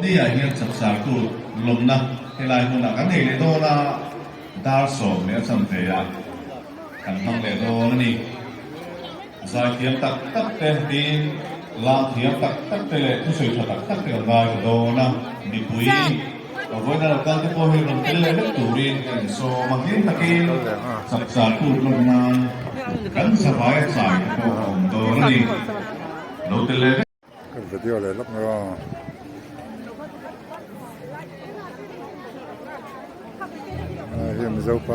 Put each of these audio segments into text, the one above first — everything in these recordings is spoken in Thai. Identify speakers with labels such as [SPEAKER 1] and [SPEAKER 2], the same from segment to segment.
[SPEAKER 1] นี่อย่างเงี้ยจับสากูลมนะที่ลายคนอ่ะกันเห็นเลยโตนะดาร์สองเนี่ยสัมเทียกันทั้งเลยโตนั่นนี่สายเทียมตักตักเตะดีลาเทียมตักตักเตะเลยผู้ช่วยตักตักเตะได้โตนะมีปุยเอาไว้นั่นการที่พอเห็นมันเป็นเลยนักตูรินกันโซมาเห็นตะกี้จับสากูลมนานกันสบายสายโตนั่นนี่เราเตะเลย
[SPEAKER 2] กันไปเที่ยวเลยลักเนาะเฮียมเจ้าไป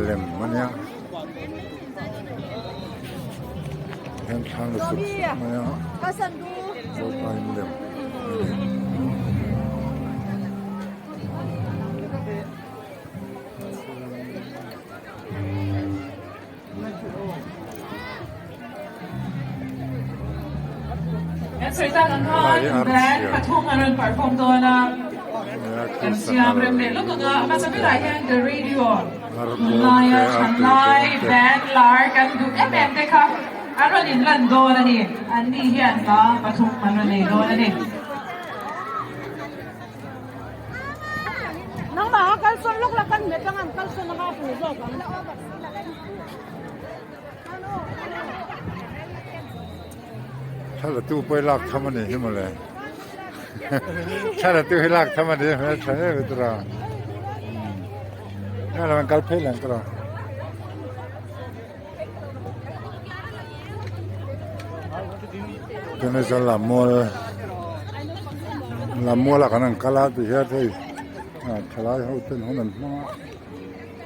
[SPEAKER 2] เล่มมันเนี่ยเห็นทางสุดมันเนี่ยเจ้าไปเล่ม
[SPEAKER 3] สวยจังค่ะแบรนด์ปทุมอรุณปาร์ฟอร์มตัวนะกันเสียงเริ่มเด็ดแล้วก็มาจะไม่ได้ยังเดรีดิโอลายขันลายแบรนด์ลาร์กันดูเอ็มเด็กค่ะอันนี้ลันโดนะนี่อันนี้เห็นนะปทุมอรุณโดนะนี่
[SPEAKER 4] น้องบอกกันส่วนลูกละกันเดี๋ยวจะงานกันส่วนนะคะผู้ชมกัน
[SPEAKER 2] ถ้าเราตู้ไปลากทำมันนี่ใช่ไหมเลยถ้าเราตู้ให้ลากทำมันนี่ไม่ใช่หรือตัวนี่เราเป็นการเพลย์หลังตัวตัวนี้จะละมัวละกันนั่งกลาตัวเหี้ยที่ทลายเขาเต้นเขานั่น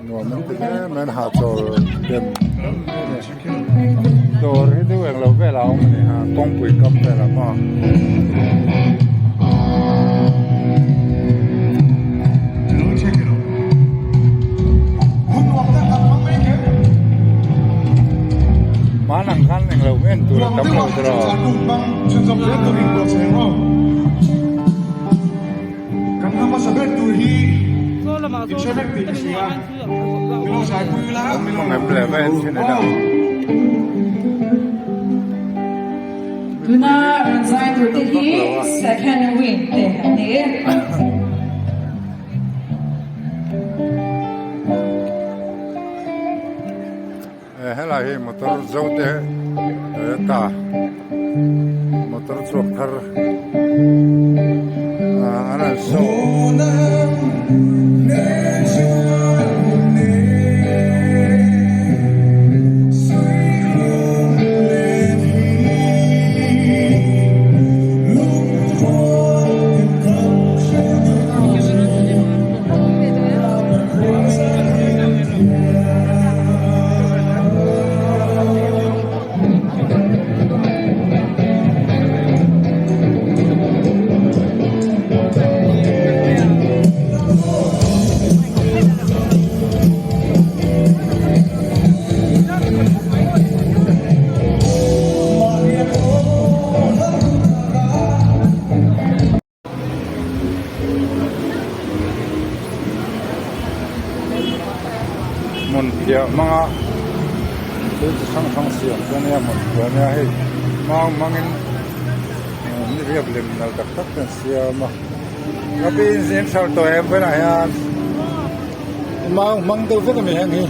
[SPEAKER 2] นัวมันเป็นมันหาตัวเด่นตัวที่ตัวเองเราเวลามันนี่ฮะกองปุ๋ยกับแต่ละมามาหนังคันเองเราเว้นตัวตั้มเราตลอด
[SPEAKER 1] กันทำมาสำเร็จดูที่อินเทอร์เน็ตติดเสียไม่ต้องใช้คุยแล้ว
[SPEAKER 2] ไม่ต้องแบบแบบแบบที่ไหนได้
[SPEAKER 3] Luna Ranzai Turtihi second win tehani
[SPEAKER 2] هلا هي موتور زوده تا موتور سوكر أنا سوมันเดียวมาคือทั้งเสียงตัวนี้มันตัวนี้ให้มาเงินนี่เรียบเรียงเราตักเป็นเสียมาก็เป็นเสียงสาวตัวเองไปไหนอ่ะมังตัวก็มีแห่งนี้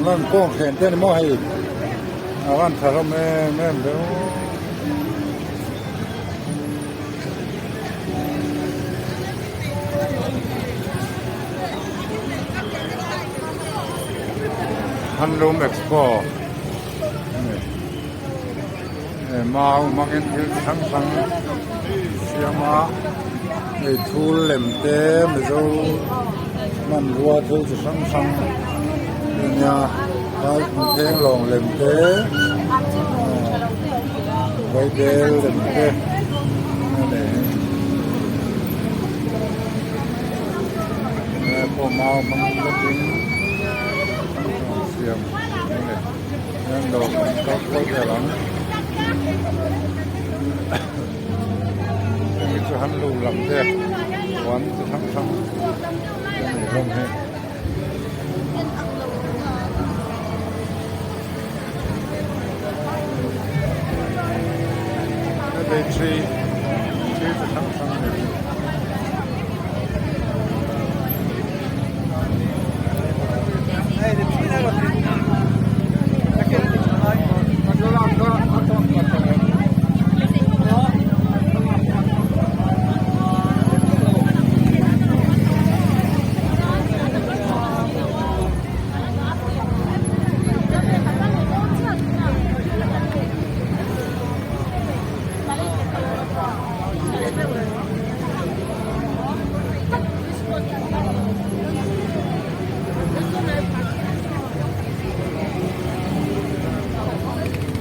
[SPEAKER 2] นั่นก้องแขนเต้นมั่วให้วันถ้าเราไม่เดี๋ยวฮันลูมเอ็กซ์โปมาเงินที่ทั้งเสียมาไอ้ทูลเล่มเต็มไอ้เจ้ามันรัวที่จะทั้งเนี่ยเพลงลงเล่มเต็มไว้เดลเล่มเต็มนั่นเองแล้วพอมามันก็ถึงเสียงนี่เลยยังโดนก็จะหลังมีจะหันลูลำเด็กวันจะทั้งนี่ลงให้ได้ทรี จะทั้งเลย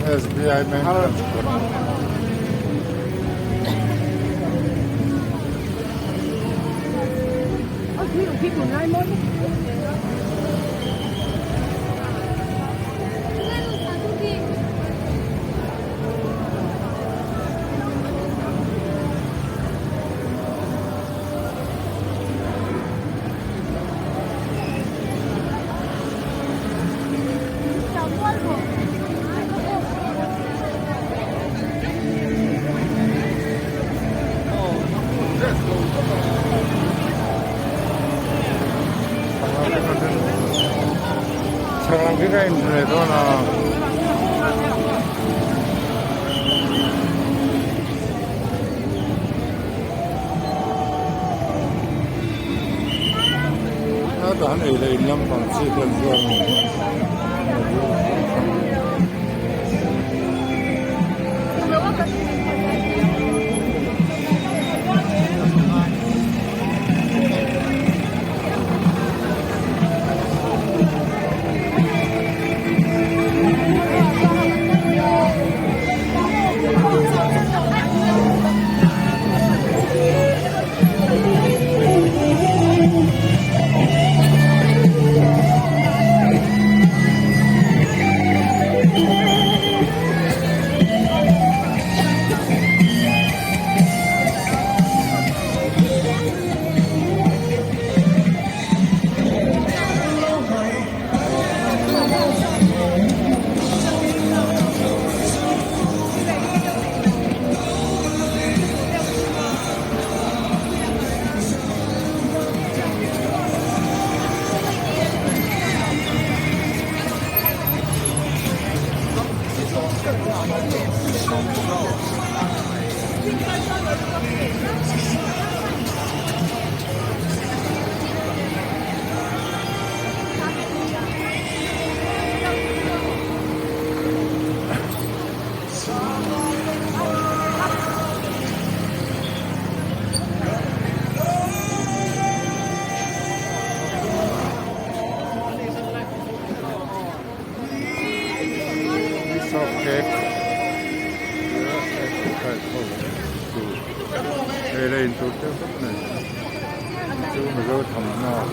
[SPEAKER 2] SBI maintenance
[SPEAKER 4] พี่ถึงได้หมด
[SPEAKER 2] 사람들이 인터넷으로나 나도 한 일에 1년 반 지금 Ele tutto 지금 이거 담나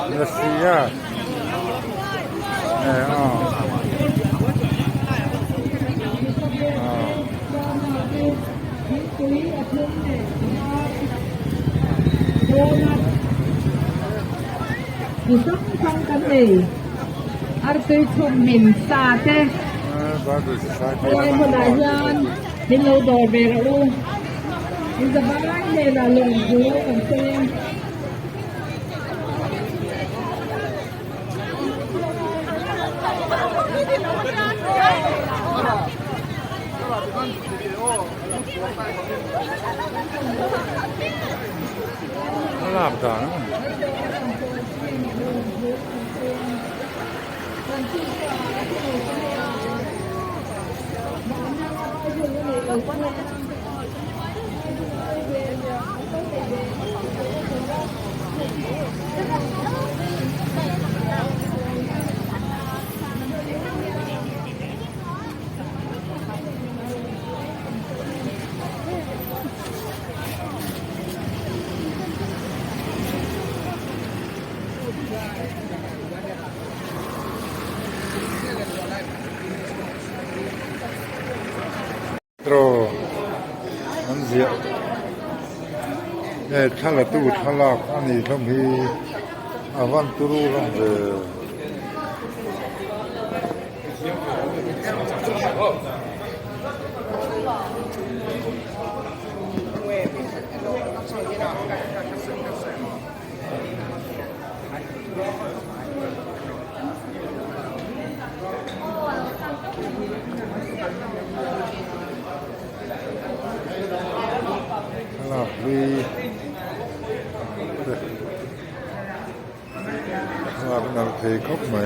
[SPEAKER 2] 러시아
[SPEAKER 3] Isang kami arto'y suminsate kaya mula yan hinodor pero yung sa barang nila lunggo kasi
[SPEAKER 2] Labda. ถ้าละตู้ทลากอันนี้ต้องมีอาวันตุรุลงเอลากวีลากนักเทคบไหม